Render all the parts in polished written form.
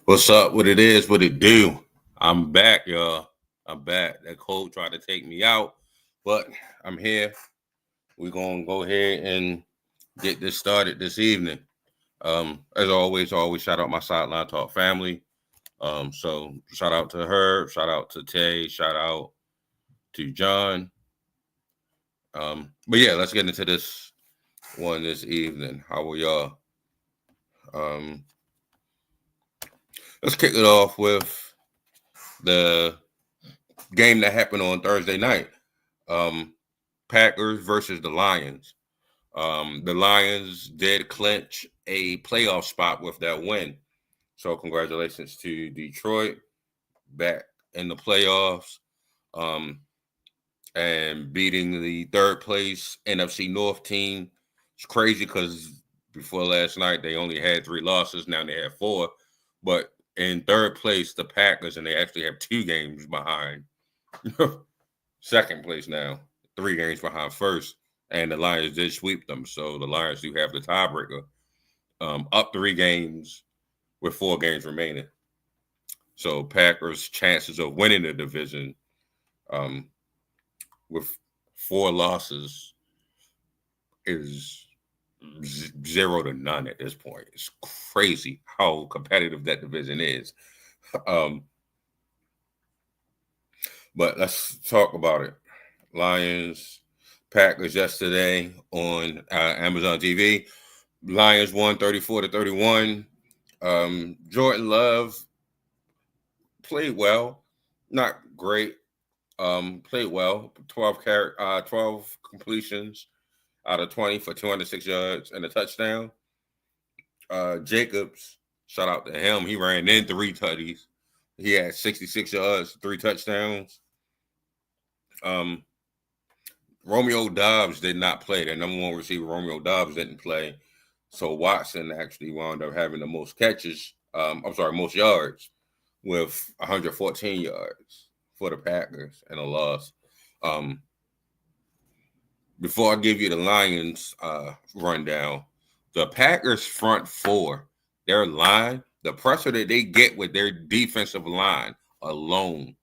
What's up? What it is? What it do? I'm back, y'all. I'm back. That cold tried to take me out, but I'm here. We're gonna go ahead and get this started this evening. As always shout out my sideline talk family. So shout out to her, shout out to Tay, shout out to John. But yeah, let's get into this one this evening. How are y'all? Um, let's kick it off with the game that happened on Thursday night. Um, Packers versus the Lions. The Lions did clinch a playoff spot with that win. So congratulations to Detroit back in the playoffs and beating the third place NFC North team. It's crazy because before last night they only had 3 losses. Now they have 4. But in third place, the Packers, and they actually have 2 games behind second place now, 3 games behind first, and the Lions did sweep them. So the Lions do have the tiebreaker, up 3 games with 4 games remaining. So Packers' chances of winning the division um, with 4 losses is 0 to none at this point. It's crazy how competitive that division is. But let's talk about it. Lions, Packers yesterday on Amazon TV. Lions won 34-31. Jordan Love played well, not great. Played well. 12 completions out of 20 for 206 yards and a touchdown. Jacobs, shout out to him. He ran in 3 tutties. He had 66 yards, 3 touchdowns. Romeo Doubs did not play. Their number 1 receiver, Romeo Doubs, didn't play. So Watson actually wound up having the most catches. Most yards with 114 yards for the Packers and a loss. Before I give you the Lions rundown, the Packers front 4, their line, the pressure that they get with their defensive line alone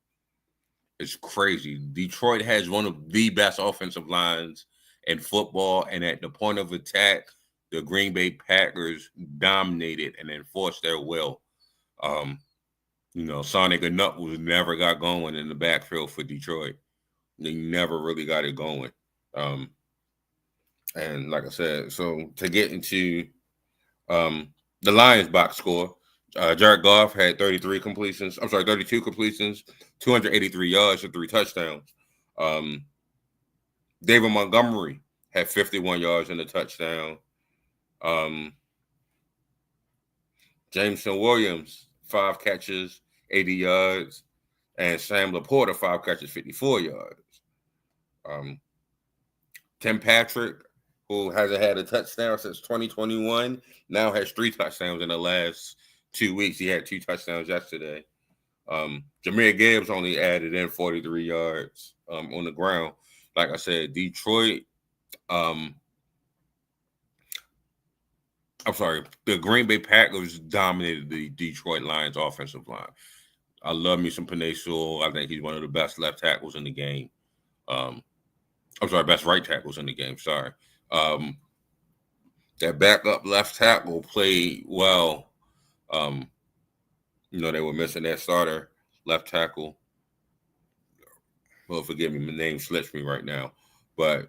is crazy. Detroit has one of the best offensive lines in football, and at the point of attack, the Green Bay Packers dominated and enforced their will. Sonic and Knuckles never got going in the backfield for Detroit. They never really got it going. And like I said, so to get into the Lions box score, Jared Goff had 32 completions, 283 yards and 3 touchdowns. David Montgomery had 51 yards and a touchdown. Jameson Williams, 5 catches, 80 yards. And Sam Laporta, 5 catches, 54 yards. Tim Patrick, who hasn't had a touchdown since 2021, now has 3 touchdowns in the last 2 weeks. He had 2 touchdowns yesterday. Jahmyr Gibbs only added in 43 yards on the ground. Like I said, Detroit, the Green Bay Packers dominated the Detroit Lions offensive line. I love me some Penei Sewell. I think he's one of the best left tackles in the game. Best right tackles in the game. Sorry. That backup left tackle played well. They were missing their starter left tackle. Well, forgive me, my name slips me right now. But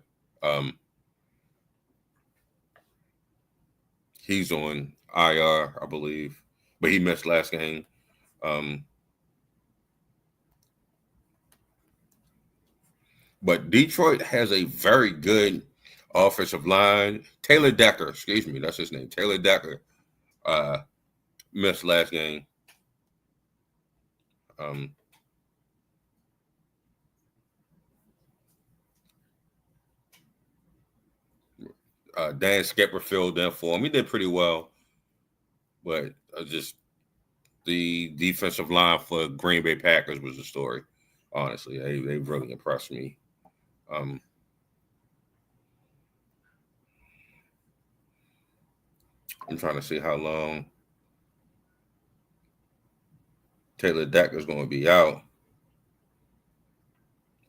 he's on IR, I believe. But he missed last game. But Detroit has a very good offensive line. Taylor Decker, excuse me, that's his name. Taylor Decker missed last game. Dan Skipper filled in for him. He did pretty well. But just the defensive line for Green Bay Packers was the story. Honestly, they really impressed me. I'm trying to see how long Taylor Decker's going to be out.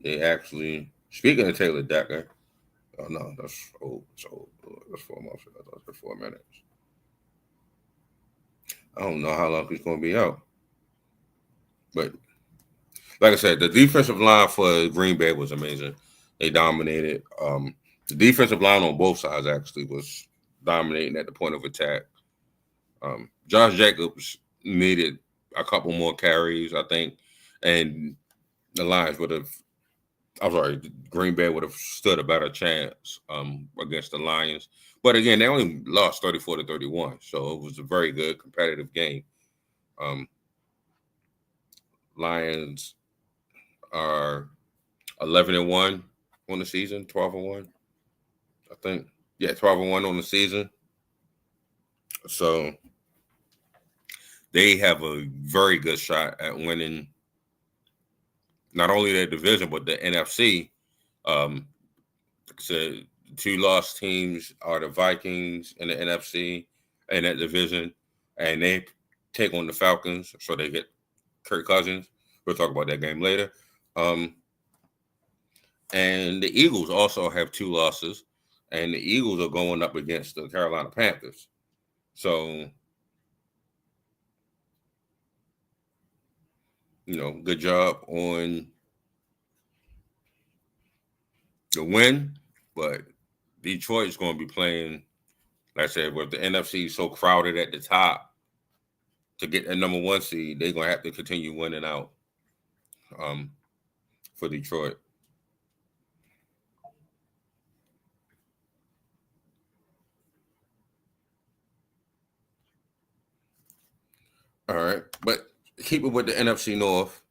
They actually, speaking of Taylor Decker, oh no, that's old. It's old. That's 4 months. I thought it was 4 minutes. I don't know how long he's going to be out. But like I said, the defensive line for Green Bay was amazing. They dominated. The defensive line on both sides actually was dominating at the point of attack. Josh Jacobs needed a couple more carries, I think, and the Lions would have. I'm sorry, Green Bay would have stood a better chance against the Lions. But again, they only lost 34-31, so it was a very good competitive game. Lions are 11-1 on the season, 12-1, I think. Yeah, 12-1 on the season. So they have a very good shot at winning not only their division, but the NFC. So 2 lost teams are the Vikings in the NFC and that division, and they take on the Falcons, so they get Kirk Cousins. We'll talk about that game later. And the Eagles also have 2 losses, and the Eagles are going up against the Carolina Panthers. So, good job on the win, but Detroit is going to be playing, like I said, with the NFC so crowded at the top to get that number 1 seed, they're going to have to continue winning out for Detroit. All right, but keep it with the NFC North.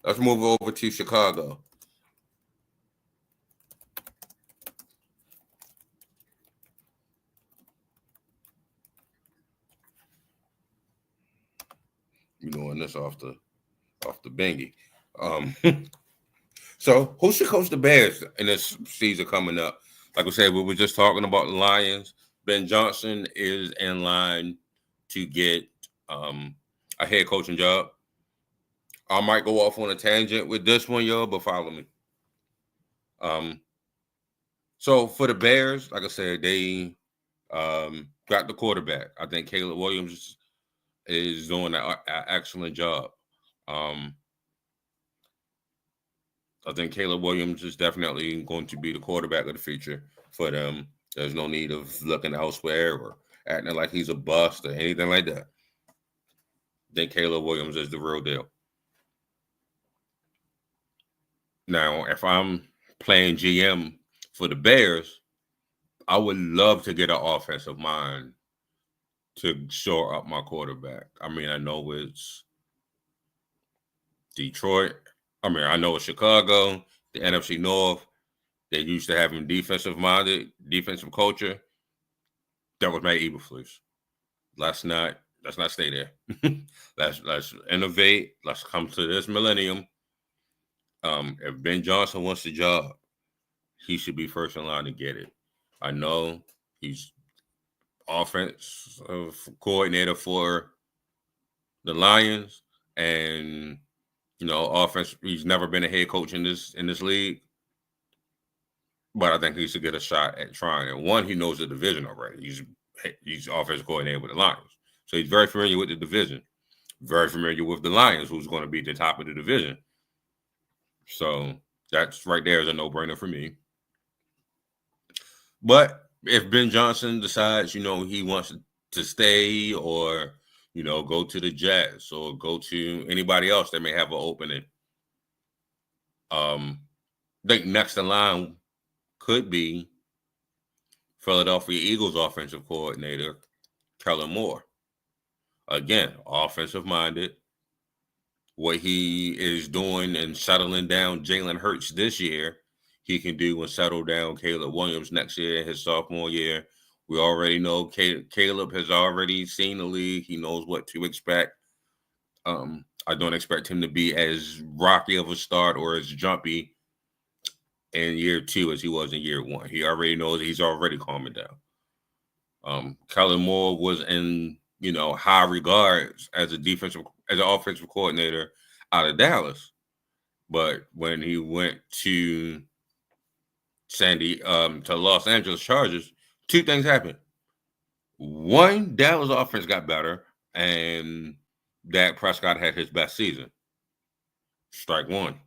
Let's move over to Chicago. Doing this off the bingy. So who should coach the Bears in this season coming up? Like I said, we were just talking about the Lions. Ben Johnson is in line to get a head coaching job. I might go off on a tangent with this one, y'all, but follow me. So for the Bears, like I said, they got the quarterback. I think Caleb Williams is doing an excellent job. I think Caleb Williams is definitely going to be the quarterback of the future for them. There's no need of looking elsewhere or acting like he's a bust or anything like that. I think Caleb Williams is the real deal. Now, if I'm playing GM for the Bears, I would love to get an offensive mind to shore up my quarterback. I mean, I know it's Detroit. I know it's Chicago, the NFC North. They used to having defensive-minded, defensive culture. That was Matt Eberflus. Let's not stay there. Let's innovate. Let's come to this millennium. If Ben Johnson wants the job, he should be first in line to get it. I know he's offensive coordinator for the Lions, and offense. He's never been a head coach in this league, but I think he should get a shot at trying. And one, he knows the division already. He's offensive coordinator with the Lions, so he's very familiar with the division. Very familiar with the Lions, who's going to be at the top of the division. So that's right there is a no-brainer for me. But if Ben Johnson decides, he wants to stay or, go to the Jets or go to anybody else that may have an opening, I think next in line could be Philadelphia Eagles offensive coordinator, Kellen Moore. Again, offensive-minded. What he is doing and settling down Jalen Hurts this year, he can do and settle down Caleb Williams next year, his sophomore year. We already know Caleb has already seen the league. He knows what to expect. I don't expect him to be as rocky of a start or as jumpy in year 2 as he was in year 1. He already knows he's already calming down. Kellen Moore was in, high regards as an offensive coordinator out of Dallas. But when he went to to Los Angeles Chargers, two things happened. One, Dallas offense got better, and Dak Prescott had his best season. Strike one.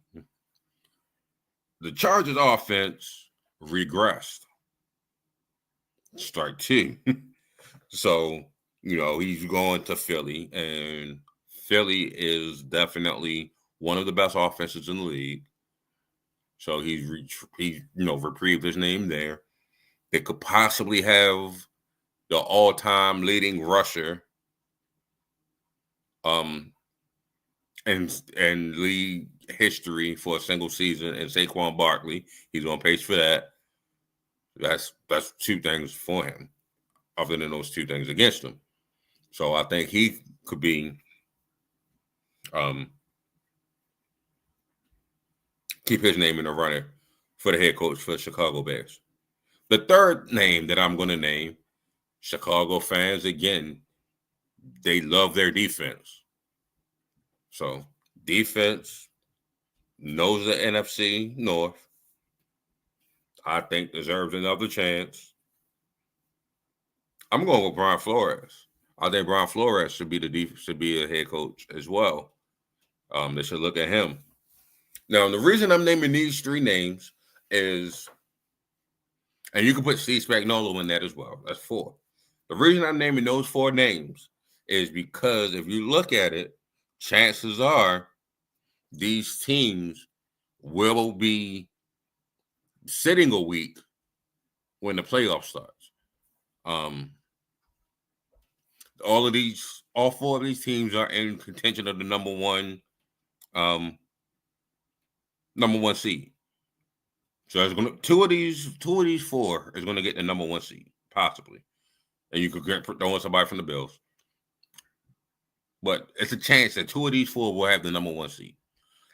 The Chargers offense regressed. Strike two. So, he's going to Philly, and Philly is definitely one of the best offenses in the league. So he's reprieved his name there. They could possibly have the all-time leading rusher and league history for a single season, and Saquon Barkley. He's on pace for that. That's two things for him, other than those two things against him. So I think he could be keep his name in the running for the head coach for the Chicago Bears. The third name that I'm going to name, Chicago fans, again, they love their defense. So defense knows the NFC North. I think deserves another chance. I'm going with Brian Flores. I think Brian Flores should be a head coach as well. They should look at him. Now, the reason I'm naming these three names is, and you can put Steve Spagnuolo in that as well. That's four. The reason I'm naming those four names is because if you look at it, chances are these teams will be sitting a week when the playoff starts. All four of these teams are in contention of the number one seed. So it's gonna two of these four is gonna get the number one seed, possibly. And you could throw in somebody from the Bills. But it's a chance that two of these four will have the number one seed.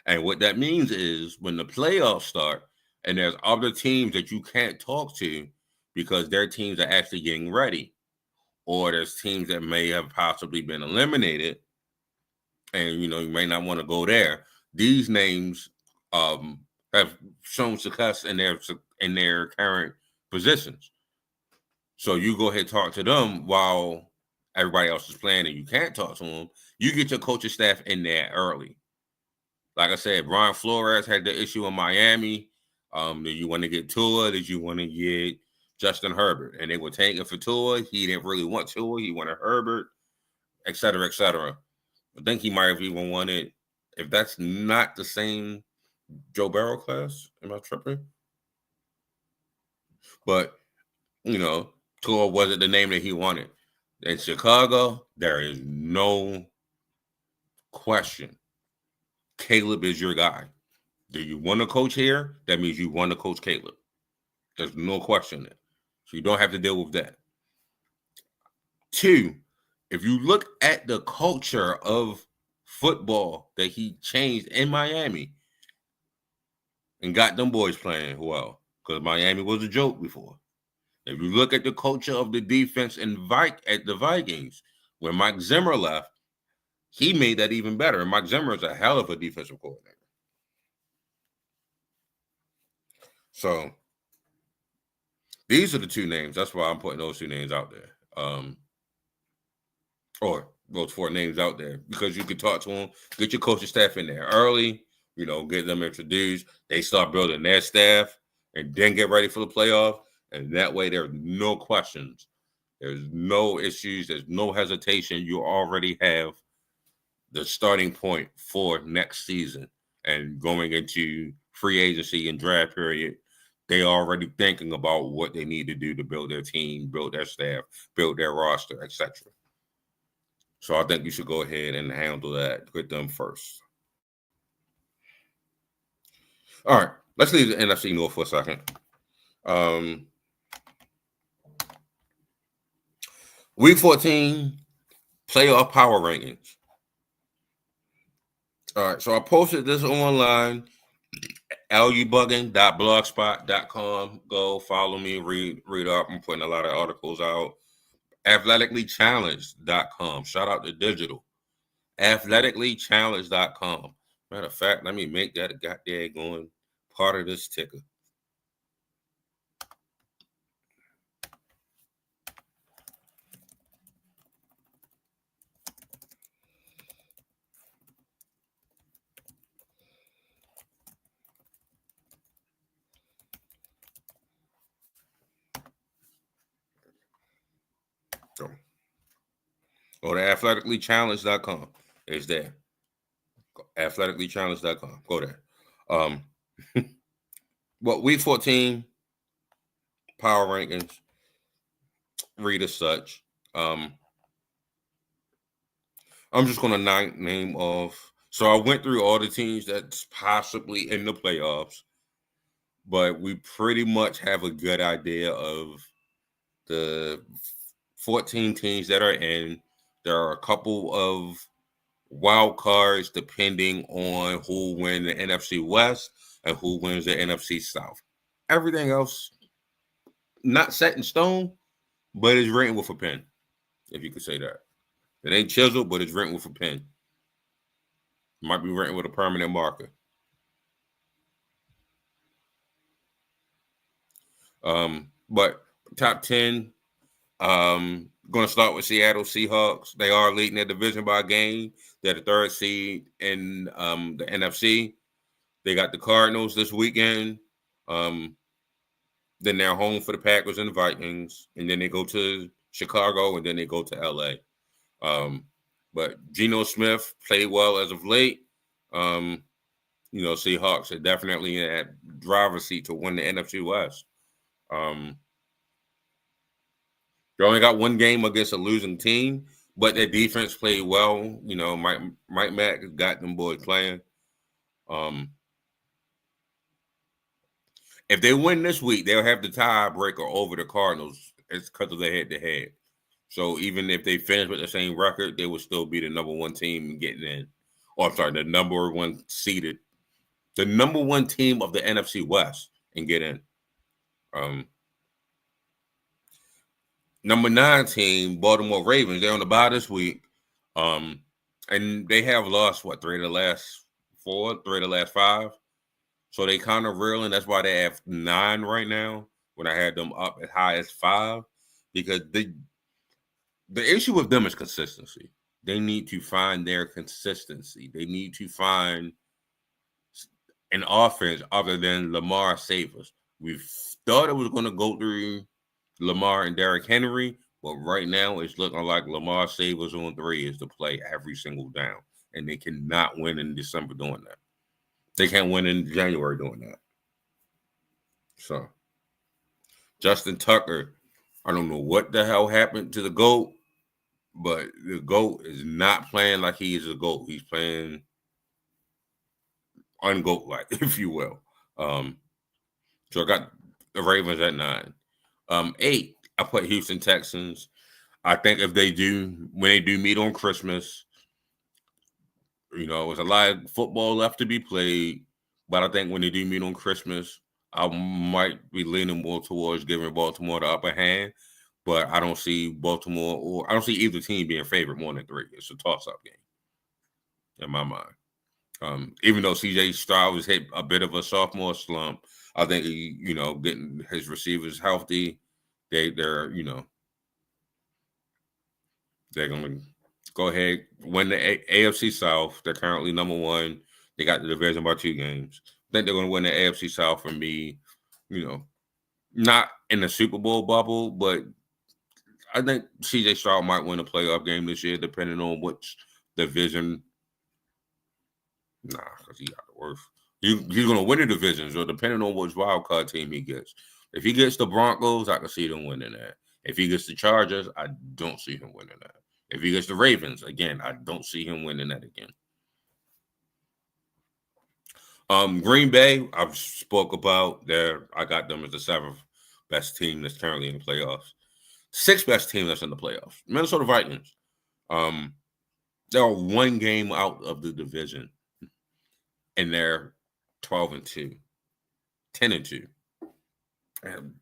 And what that means is when the playoffs start and there's other teams that you can't talk to because their teams are actually getting ready, or there's teams that may have possibly been eliminated, and you may not want to go there. These names have shown success in their current positions. So you go ahead and talk to them while everybody else is playing and you can't talk to them. You get your coaching staff in there early. Like I said, Brian Flores had the issue in Miami. Did you want to get Tua? Did you want to get Justin Herbert? And they were tanking for Tua. He didn't really want Tua. He wanted Herbert, et cetera, et cetera. I think he might have even wanted, if that's not the same Joe Burrow class, am I tripping? But, Tua wasn't the name that he wanted. In Chicago, there is no question. Caleb is your guy. Do you want to coach here? That means you want to coach Caleb. There's no question there. So you don't have to deal with that. Two, if you look at the culture of football that he changed in Miami and got them boys playing well, because Miami was a joke before. If you look at the culture of the defense at the Vikings, when Mike Zimmer left, he made that even better. And Mike Zimmer is a hell of a defensive coordinator. So these are the two names. That's why I'm putting those two names out there. Or those four names out there, because you can talk to them, get your coaching staff in there early, get them introduced. They start building their staff and then get ready for the playoff. And that way there's no questions. There's no issues. There's no hesitation. You already have the starting point for next season. And going into free agency and draft period, they already thinking about what they need to do to build their team, build their staff, build their roster, etc. So I think you should go ahead and handle that with them first. All right, let's leave the NFC North for a second. Week 14, playoff power rankings. All right, so I posted this online, lubugging.blogspot.com. Go follow me, read up. I'm putting a lot of articles out. athleticallychallenged.com. Shout out to digital. athleticallychallenged.com. Matter of fact, let me make that a goddamn going part of this ticker. So, go to athleticallychallenged.com. It's there. Athleticallychallenged.com. Go there. Well, week 14 power rankings read as such. I'm just gonna name off. So I went through all the teams that's possibly in the playoffs, but we pretty much have a good idea of the 14 teams that are in. There are a couple of wild cards depending on who wins the NFC West and who wins the NFC South. Everything else, not set in stone, but it's written with a pen, if you could say that. It ain't chiseled, but it's written with a pen. Might be written with a permanent marker. But top 10, going to start with Seattle Seahawks. They are leading their division by a game. They're the third seed in the NFC. They got the Cardinals this weekend. Then they're home for the Packers and the Vikings. And then they go to Chicago, and then they go to L.A. But Geno Smith played well as of late. Seahawks are definitely in that driver's seat to win the NFC West. They only got one game against a losing team, but their defense played well. Mike Mack got them boys playing. If they win this week, they'll have the tiebreaker over the Cardinals. It's because of their head-to-head. So even if they finish with the same record, they will still be the number one team getting in. Or I'm sorry, the number one seeded, the number one team of the NFC West and get in. Number 9 team, Baltimore Ravens. They're on the bye this week. And they have lost, 3 of the last 4, 3 of the last 5. So they kind of reeling. That's why they have 9 right now when I had them up as high as 5. Because the issue with them is consistency. They need to find their consistency. They need to find an offense other than Lamar save us. We thought it was going to go through Lamar and Derrick Henry, but right now it's looking like Lamar Savers on 3 is to play every single down, and they cannot win in December doing that. They can't win in January doing that. So, Justin Tucker, I don't know what the hell happened to the GOAT, but the GOAT is not playing like he is a GOAT. He's playing un-GOAT-like, if you will. So I got the Ravens at 9. 8, I put Houston Texans. I think when they do meet on Christmas, there's a lot of football left to be played, but I think when they do meet on Christmas, I might be leaning more towards giving Baltimore the upper hand, but I don't see Baltimore or I don't see either team being favored more than 3. It's a toss-up game in my mind. Even though C.J. Stroud has hit a bit of a sophomore slump, I think he, getting his receivers healthy, they're going to go ahead, win the AFC South. They're currently number 1. They got the division by 2 games. I think they're going to win the AFC South and be, not in the Super Bowl bubble, but I think C.J. Stroud might win a playoff game this year, depending on which division. Because he got the worst. He's going to win the divisions, or depending on which wild card team he gets. If he gets the Broncos, I can see them winning that. If he gets the Chargers, I don't see him winning that. If he gets the Ravens, again, I don't see him winning that again. Green Bay, I've spoke about there. I got them as the 7th best team that's currently in the playoffs. 6th best team that's in the playoffs. Minnesota Vikings. They are 1 game out of the division, and they're 12-2, 10-2. And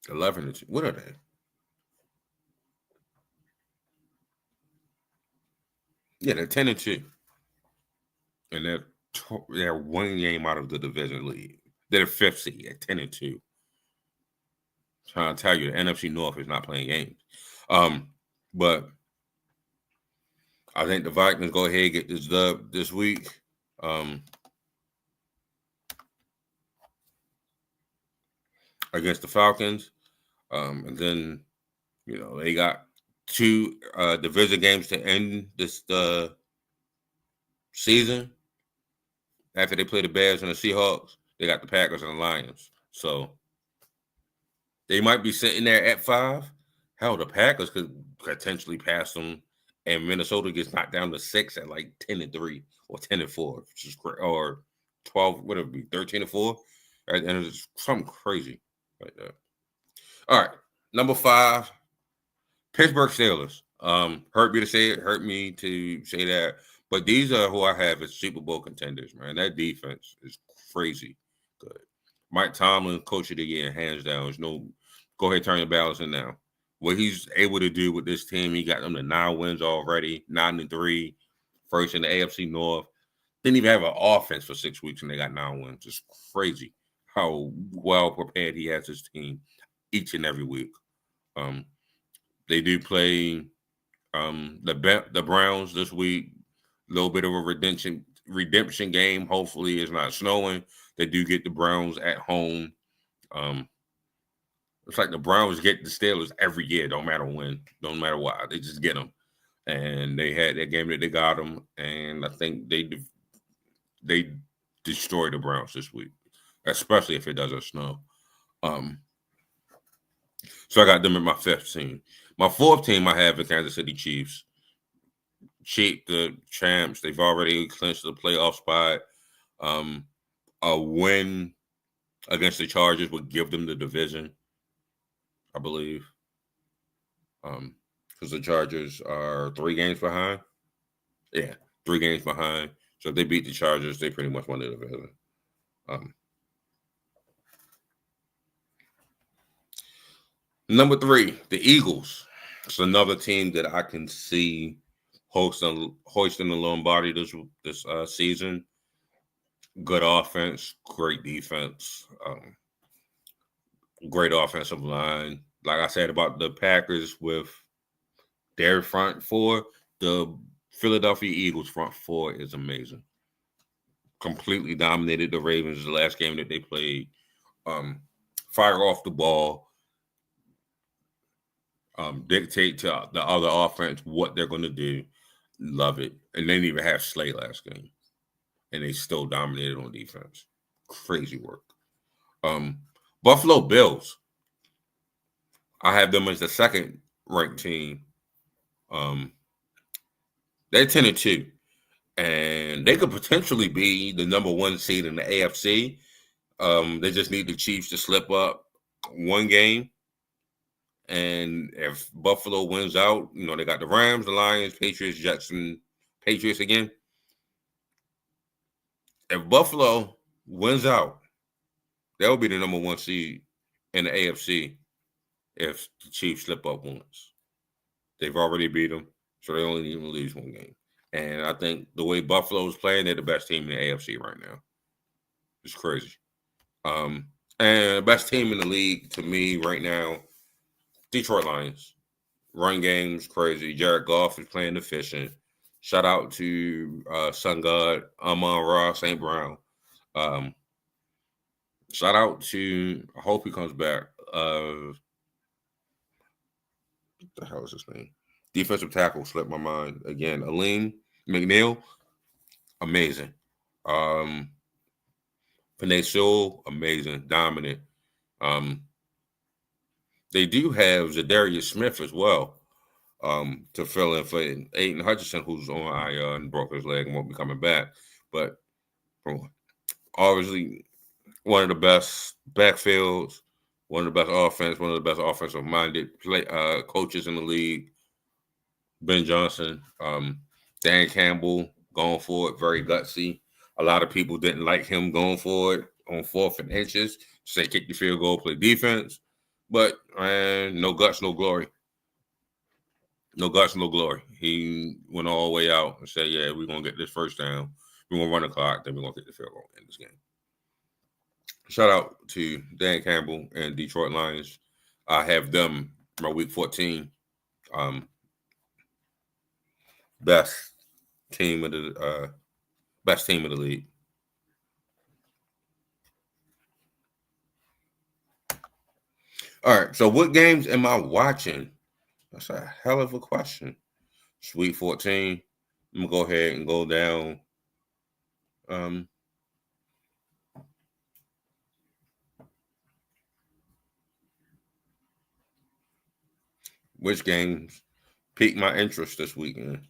11-2. What are they? Yeah, they're 10-2, and they're one game out of the division lead. They're the fifth seed at 10-2. Trying to tell you, the NFC North is not playing games. But I think the Vikings go ahead and get this dub this week. Against the Falcons. And then, they got two division games to end this season. After they play the Bears and the Seahawks, they got the Packers and the Lions. So they might be sitting there at 5. Hell, the Packers could potentially pass them, and Minnesota gets knocked down to 6 at like 10-3 or 10-4, which is or 12, whatever it be, 13-4, right? And it's something crazy like that. All right, number 5, Pittsburgh Steelers. Hurt me to say it, hurt me to say that, but these are who I have as Super Bowl contenders, man. That defense is crazy good. Mike Tomlin, coach of the year, hands down. There's no, go ahead, turn your balance in now. What he's able to do with this team, he got them to 9 wins already, 9-3, first in the AFC North. Didn't even have an offense for 6 weeks, and they got 9 wins. It's crazy how well prepared he has his team each and every week. They do play the Browns this week. A little bit of a redemption game. Hopefully, it's not snowing. They do get the Browns at home. It's like the Browns get the Steelers every year, don't matter when, don't matter why. They just get them. And they had that game that they got them, and I think they destroyed the Browns this week, especially if it doesn't snow. So I got them in my 5th team. My 4th team I have the Kansas City Chiefs. The champs. They've already clinched the playoff spot. A win against the Chargers would give them the division, I believe. Because the Chargers are 3 games behind. Yeah, 3 games behind. So if they beat the Chargers, they pretty much won the division. Number 3, the Eagles. It's another team that I can see hoisting the Lombardi this season. Good offense, great defense, great offensive line. Like I said about the Packers with their front 4, the Philadelphia Eagles front 4 is amazing. Completely dominated the Ravens the last game that they played. Fire off the ball. Dictate to the other offense what they're going to do. Love it. And they didn't even have Slay last game. And they still dominated on defense. Crazy work. Buffalo Bills. I have them as the 2nd ranked team. They're 10-2. And they could potentially be the number 1 seed in the AFC. They just need the Chiefs to slip up 1 game. And if Buffalo wins out, they got the Rams, the Lions, Patriots, Jets, and Patriots again. If Buffalo wins out, they'll be the number 1 seed in the AFC if the Chiefs slip up once. They've already beat them, so they only need to lose 1 game. And I think the way Buffalo's playing, they're the best team in the AFC right now. It's crazy. And the best team in the league to me right now, Detroit Lions. Run game's crazy. Jared Goff is playing efficient. Shout out to Sun God, Amon-Ra St. Brown. Shout out to, I hope he comes back. What the hell is his name? Defensive tackle slipped my mind again. Aleem McNeil, amazing. Panay Sewell, amazing, dominant. They do have Zadarius Smith as well to fill in for Aiden Hutchinson, who's on IR and broke his leg and won't be coming back. But obviously, one of the best backfields, one of the best offense, one of the best offensive-minded coaches in the league. Ben Johnson, Dan Campbell going for it, very gutsy. A lot of people didn't like him going for it on 4th and inches. Say kick the field goal, play defense. But no guts, no glory. No guts, no glory. He went all the way out and said, "Yeah, we're gonna get this first down. We're gonna run the clock. Then we're gonna get the field goal in this game." Shout out to Dan Campbell and Detroit Lions. I have them my week 14 best team of the league. All right. So what games am I watching? That's a hell of a question. Week 14. I'm gonna go ahead and go down. Which games piqued my interest this weekend?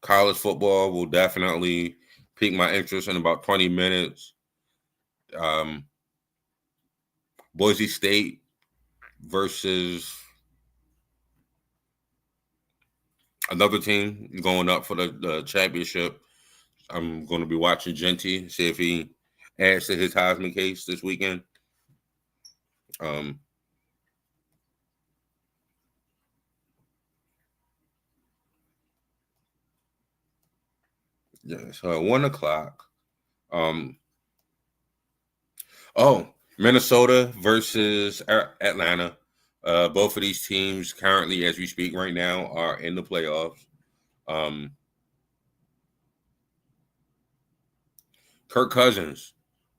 College football will definitely pique my interest in about 20 minutes. Boise State versus another team going up for the championship. I'm going to be watching Genty, see if he adds to his Heisman case this weekend. Yeah, so 1:00. Minnesota versus Atlanta. Both of these teams currently, as we speak right now, are in the playoffs. Kirk Cousins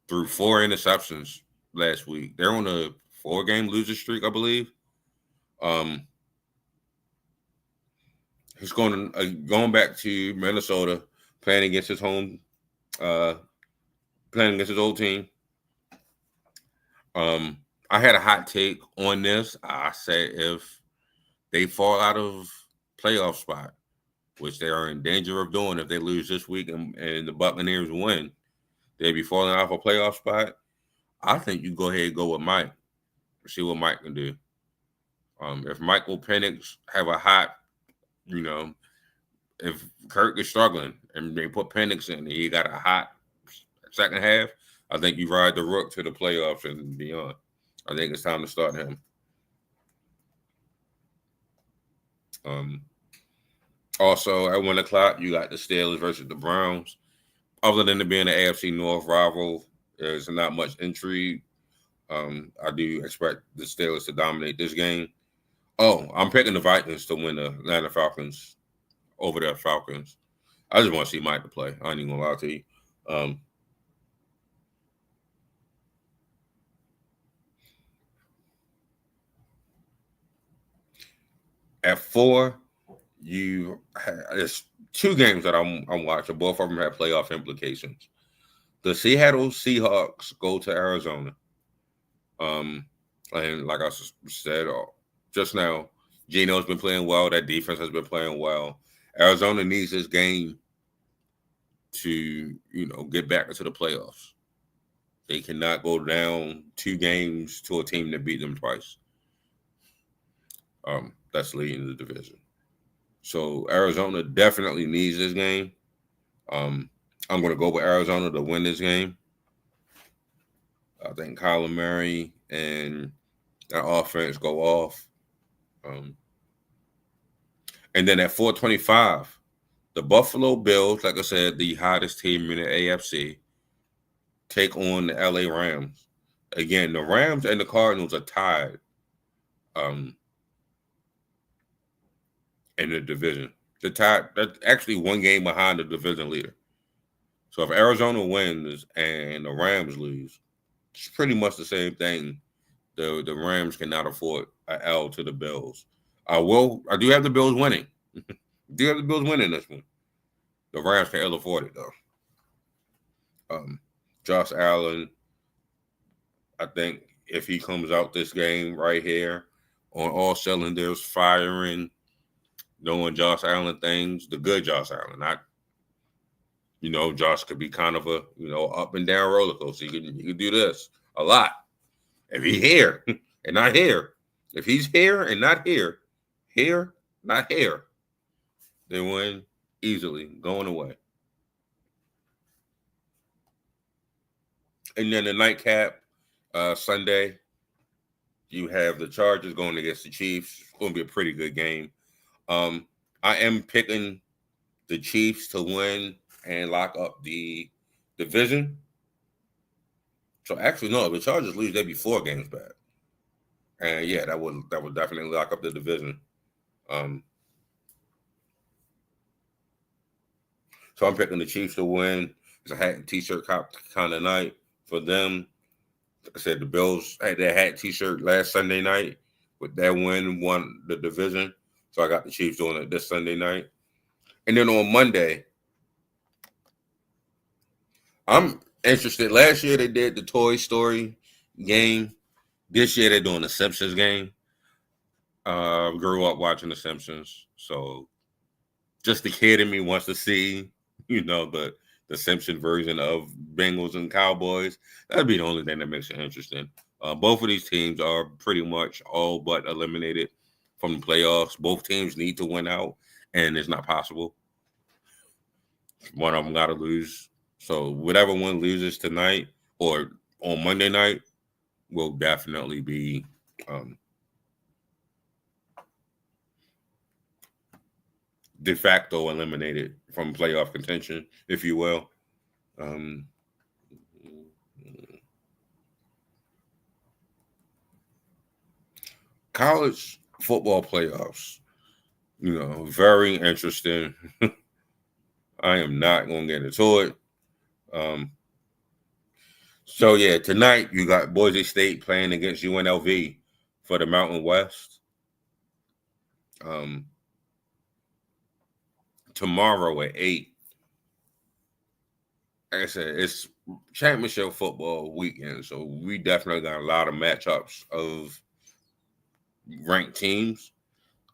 threw 4 interceptions last week. They're on a 4-game losing streak, I believe. He's going back to Minnesota, playing against his old team. I had a hot take on this. I said if they fall out of playoff spot, which they are in danger of doing if they lose this week and the Buccaneers win, they'd be falling off a playoff spot. I think you go ahead and go with Mike. See what Mike can do. If Michael Penix have a hot, if Kirk is struggling and they put Penix in and he got a hot second half, I think you ride the Rook to the playoffs and beyond. I think it's time to start him. Also, at 1:00, you got the Steelers versus the Browns. Other than it being an AFC North rival, there's not much intrigue. I do expect the Steelers to dominate this game. Oh, I'm picking the Vikings to win the Atlanta Falcons over the Falcons. I just want to see Mike play. I ain't even gonna lie to you. At 4, there's 2 games that I'm watching. Both of them have playoff implications. The Seattle Seahawks go to Arizona. And like I said just now, Gino's been playing well. That defense has been playing well. Arizona needs this game to, get back into the playoffs. They cannot go down 2 games to a team that beat them twice. That's leading the division. So Arizona definitely needs this game. I'm going to go with Arizona to win this game. I think Kyler Murray and that offense go off. And then at 4:25, the Buffalo Bills, like I said, the hottest team in the AFC, take on the LA Rams. Again, the Rams and the Cardinals are tied in the division. They're tied. They're actually 1 game behind the division leader. So if Arizona wins and the Rams lose, it's pretty much the same thing. The Rams cannot afford an L to the Bills. I do have the Bills winning. Do have the Bills winning this one. The Rams can't afford it though. Josh Allen, I think if he comes out this game right here on all cylinders, firing, doing Josh Allen things, the good Josh Allen, not Josh could be kind of a up and down roller coaster. He could do this a lot. If he's here and not here, if he's here and not here, not here, they win easily, going away. And then the nightcap, Sunday, you have the Chargers going against the Chiefs. It's going to be a pretty good game. I am picking the Chiefs to win and lock up the division. So actually, no, if the Chargers lose, they'd be 4 games back. And yeah, that would definitely lock up the division. So I'm picking the Chiefs to win. It's a hat and t-shirt kind of night for them. Like I said, the Bills had their hat t-shirt last Sunday night. With that win, won the division. So I got the Chiefs doing it this Sunday night. And then on Monday, I'm interested. Last year they did the Toy Story game. This year they're doing the Simpsons game. Grew up watching the Simpsons, so just the kid in me wants to see, the Simpson version of Bengals and Cowboys. That'd be the only thing that makes it interesting. Both of these teams are pretty much all but eliminated from the playoffs. Both teams need to win out, and it's not possible. One of them got to lose. So whatever one loses tonight or on Monday night will definitely be de facto eliminated from playoff contention, if you will. College football playoffs, very interesting. I am not going to get into it. So, yeah, tonight you got Boise State playing against UNLV for the Mountain West. Tomorrow at 8. Like I said, it's championship football weekend, so we definitely got a lot of matchups of ranked teams.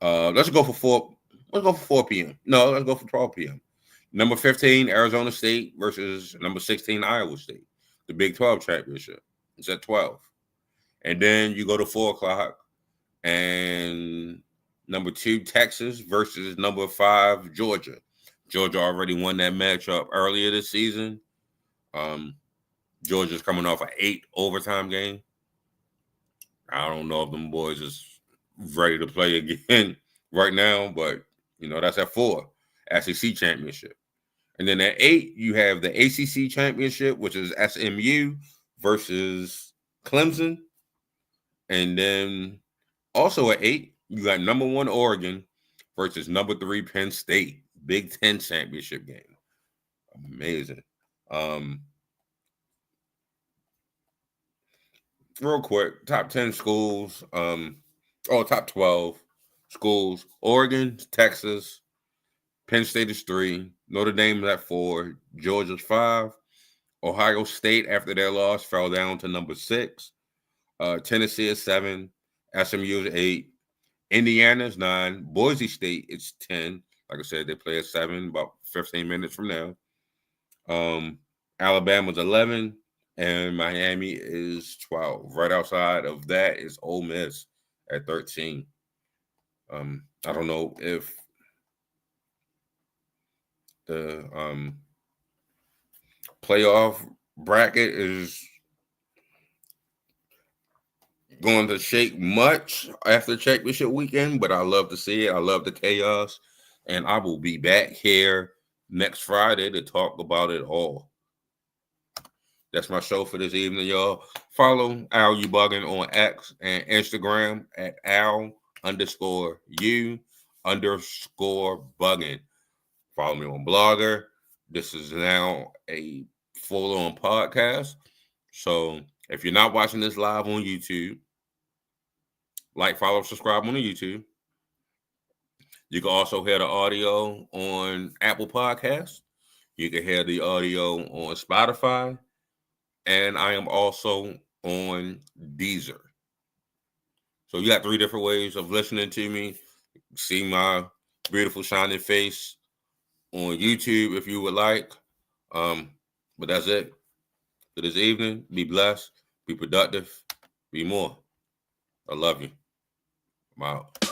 Let's go for 4. Let's go for 4 p.m. No, let's go for 12 p.m. Number 15, Arizona State versus number 16, Iowa State. The Big 12 championship. It's at 12. And then you go to 4 o'clock and number 2, Texas versus number 5, Georgia. Georgia already won that matchup earlier this season. Georgia's coming off an 8 overtime game. I don't know if them boys is ready to play again right now, but that's at 4, SEC championship. And then at 8, you have the ACC championship, which is SMU versus Clemson. And then also at 8, you got number 1 Oregon versus number 3 Penn State. Big 10 championship game. Amazing. Real quick, top 10 schools. Top 12 schools. Oregon, Texas, Penn State is 3. Notre Dame is at 4. Georgia's 5. Ohio State, after their loss, fell down to number 6. Tennessee is 7. SMU is 8. Indiana is 9. Boise State is 10. Like I said, they play at 7, about 15 minutes from now. Alabama's 11. And Miami is 12. Right outside of that is Ole Miss at 13. I don't know if the playoff bracket is going to shake much after championship weekend, but I love to see it. I love the chaos, and I will be back here next Friday to talk about it all. That's my show for this evening, y'all. Follow Al U Buggin on X and Instagram at Al_U_Buggin. Follow me on Blogger. This is now a full-on podcast. So if you're not watching this live on YouTube, like, follow, subscribe on the YouTube. You can also hear the audio on Apple Podcasts. You can hear the audio on Spotify. And I am also on Deezer. So you got 3 different ways of listening to me. See my beautiful shining face on YouTube if you would like. But that's it for this evening. Be blessed. Be productive. Be more. I love you. I'm out.